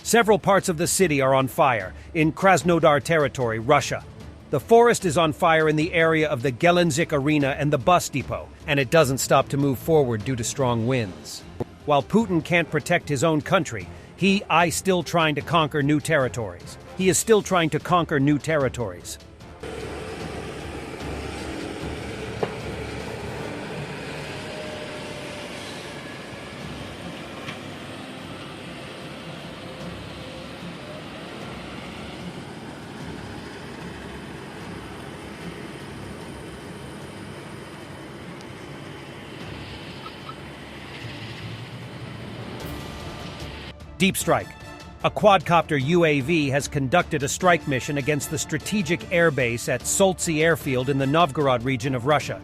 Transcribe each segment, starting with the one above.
Several parts of the city are on fire, in Krasnodar territory, Russia. The forest is on fire in the area of the Gelendzhik Arena and the bus depot, and it doesn't stop to move forward due to strong winds. While Putin can't protect his own country, he is still trying to conquer new territories. Deep strike. A quadcopter UAV has conducted a strike mission against the strategic airbase at Soltsy Airfield in the Novgorod region of Russia.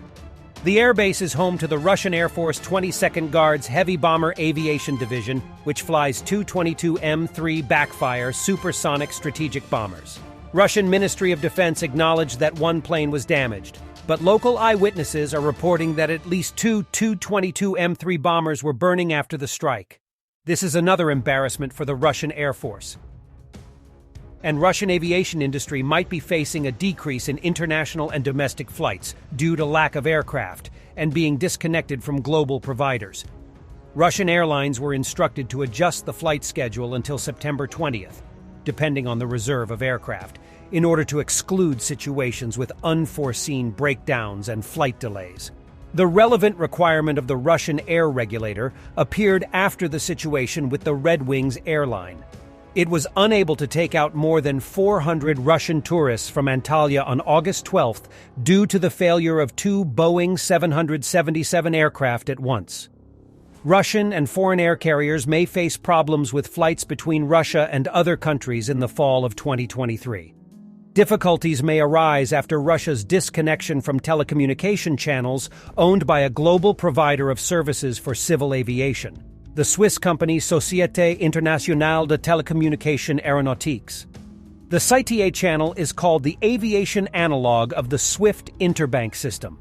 The airbase is home to the Russian Air Force 22nd Guards Heavy Bomber Aviation Division, which flies Tu-22M3 backfire supersonic strategic bombers. Russian Ministry of Defense acknowledged that one plane was damaged, but local eyewitnesses are reporting that at least two Tu-22M3 bombers were burning after the strike. This is another embarrassment for the Russian Air Force. And Russian aviation industry might be facing a decrease in international and domestic flights due to lack of aircraft and being disconnected from global providers. Russian airlines were instructed to adjust the flight schedule until September 20th, depending on the reserve of aircraft, in order to exclude situations with unforeseen breakdowns and flight delays. The relevant requirement of the Russian air regulator appeared after the situation with the Red Wings airline. It was unable to take out more than 400 Russian tourists from Antalya on August 12th due to the failure of two Boeing 777 aircraft at once. Russian and foreign air carriers may face problems with flights between Russia and other countries in the fall of 2023. Difficulties may arise after Russia's disconnection from telecommunication channels owned by a global provider of services for civil aviation, the Swiss company Société Internationale de Télécommunications Aéronautiques. The CTA channel is called the aviation analog of the SWIFT interbank system.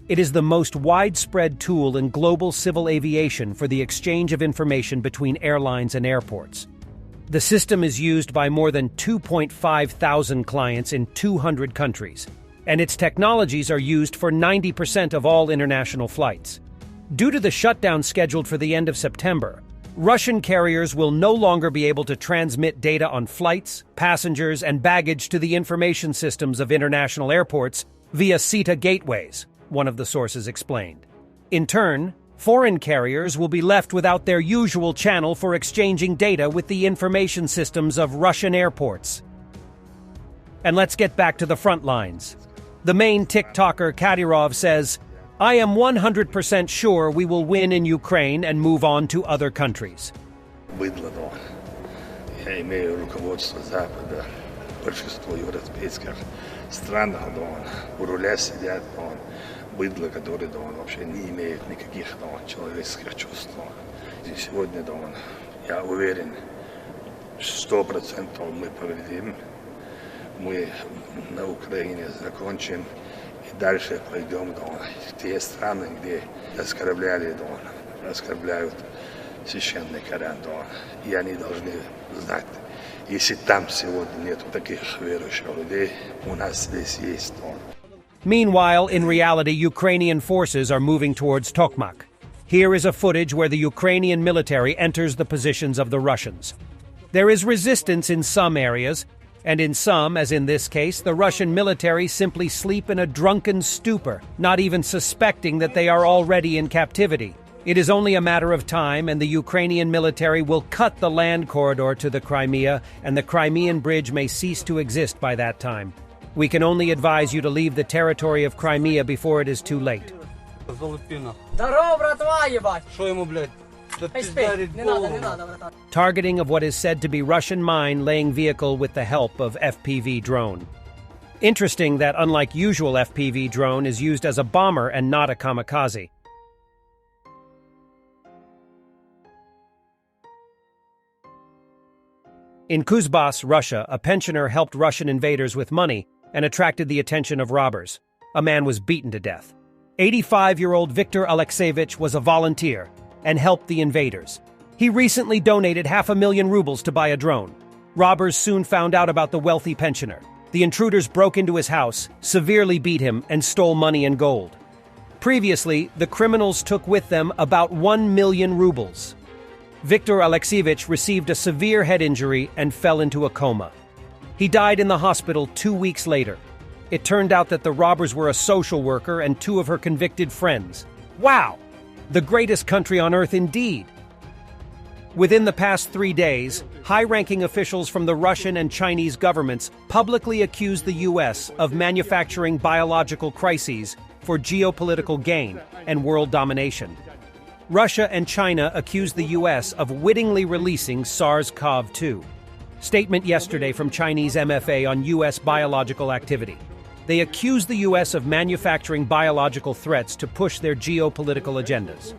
It is the most widespread tool in global civil aviation for the exchange of information between airlines and airports. The system is used by more than 2.5 thousand clients in 200 countries, and its technologies are used for 90% of all international flights. Due to the shutdown scheduled for the end of September, Russian carriers will no longer be able to transmit data on flights, passengers, and baggage to the information systems of international airports via CTA gateways, one of the sources explained. In turn, foreign carriers will be left without their usual channel for exchanging data with the information systems of Russian airports. And let's get back to the front lines. The main TikToker Kadyrov says, "I am 100% sure we will win in Ukraine and move on to other countries." Я имею руководство Запада, большинство европейских стран, у руля сидят быдло, которые вообще не имеют никаких человеческих чувств. И сегодня я уверен, 100% мы победим, мы на Украине закончим и дальше пойдем в те страны, где оскорбляют священный Коран. И они должны знать, если там сегодня нет таких верующих людей, у нас здесь есть. Meanwhile, in reality, Ukrainian forces are moving towards Tokmak. Here is a footage where the Ukrainian military enters the positions of the Russians. There is resistance in some areas, and in some, as in this case, the Russian military simply sleep in a drunken stupor, not even suspecting that they are already in captivity. It is only a matter of time, and the Ukrainian military will cut the land corridor to the Crimea, and the Crimean Bridge may cease to exist by that time. We can only advise you to leave the territory of Crimea before it is too late. Targeting of what is said to be Russian mine-laying vehicle with the help of FPV drone. Interesting that unlike usual FPV drone is used as a bomber and not a kamikaze. In Kuzbas, Russia, a pensioner helped Russian invaders with money and attracted the attention of robbers. A man was beaten to death. 85-year-old Viktor Alexeyevich was a volunteer and helped the invaders. He recently donated 500,000 rubles to buy a drone. Robbers soon found out about the wealthy pensioner. The intruders broke into his house, severely beat him, and stole money and gold. Previously, the criminals took with them about 1 million rubles. Viktor Alexievich received a severe head injury and fell into a coma. He died in the hospital 2 weeks later. It turned out that the robbers were a social worker and 2 of her convicted friends. Wow! The greatest country on earth indeed. Within the past 3 days, high-ranking officials from the Russian and Chinese governments publicly accused the U.S. of manufacturing biological crises for geopolitical gain and world domination. Russia and China accused the U.S. of wittingly releasing SARS-CoV-2. Statement yesterday from Chinese MFA on U.S. biological activity. They accused the U.S. of manufacturing biological threats to push their geopolitical agendas.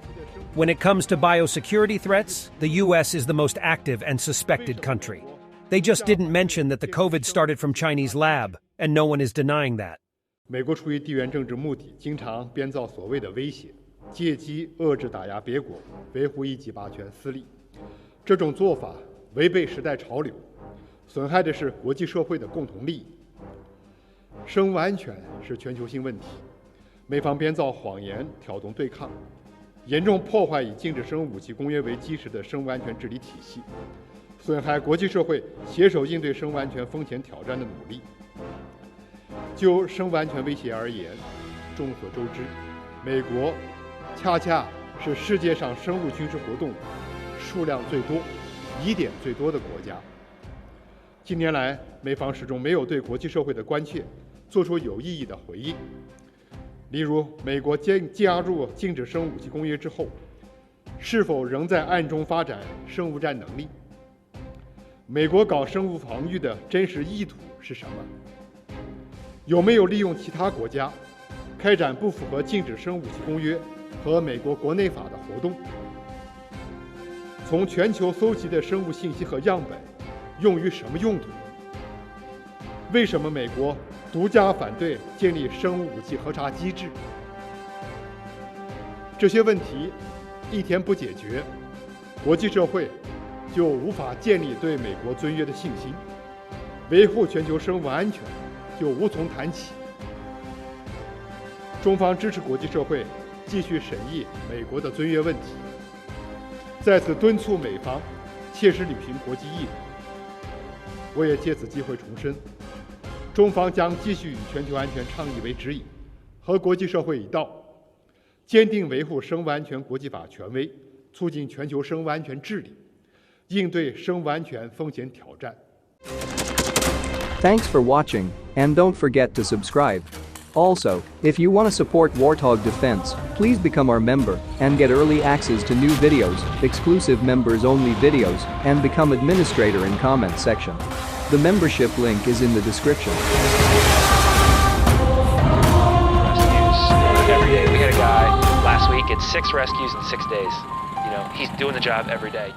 When it comes to biosecurity threats, the U.S. is the most active and suspected country. They just didn't mention that the COVID started from Chinese lab, and no one is denying that. 美国出于地缘政治目的，经常编造所谓的威胁，借机遏制打压别国，维护一己霸权私利。这种做法违背时代潮流，损害的是国际社会的共同利益。生物安全是全球性问题，美方编造谎言，挑动对抗，严重破坏以禁止生物武器公约为基石的生物安全治理体系，损害国际社会携手应对生物安全风险挑战的努力。就生物安全威胁而言，众所周知，美国恰恰是世界上生物军事活动数量最多、疑点最多的国家。近年来，美方始终没有对国际社会的关切做出有意义的回应。例如，美国加入禁止生物武器公约之后，是否仍在暗中发展生物战能力？美国搞生物防御的真实意图是什么？有没有利用其他国家开展不符合禁止生物武器公约和美国国内法的活动？从全球搜集的生物信息和样本用于什么用途？为什么美国独家反对建立生物武器核查机制？这些问题一天不解决，国际社会就无法建立对美国尊约的信心，维护全球生物安全就无从谈起。中方支持国际社会继续审议美国的尊约问题，在此敦促美方切实履行国际义务。我也借此机会重申，中方将继续以全球安全倡议为指引，和国际社会一道，坚定维护生物安全国际法权威，促进全球生物安全治理，应对生物安全风险挑战。Thanks for watching, and don't forget to subscribe. Also, if you want to support Warthog Defense, please become our member and get early access to new videos, exclusive members-only videos, and become administrator in comment section. The membership link is in the description. Rescues every day. We had a guy last week, it's 6 rescues in 6 days. You know, he's doing the job every day.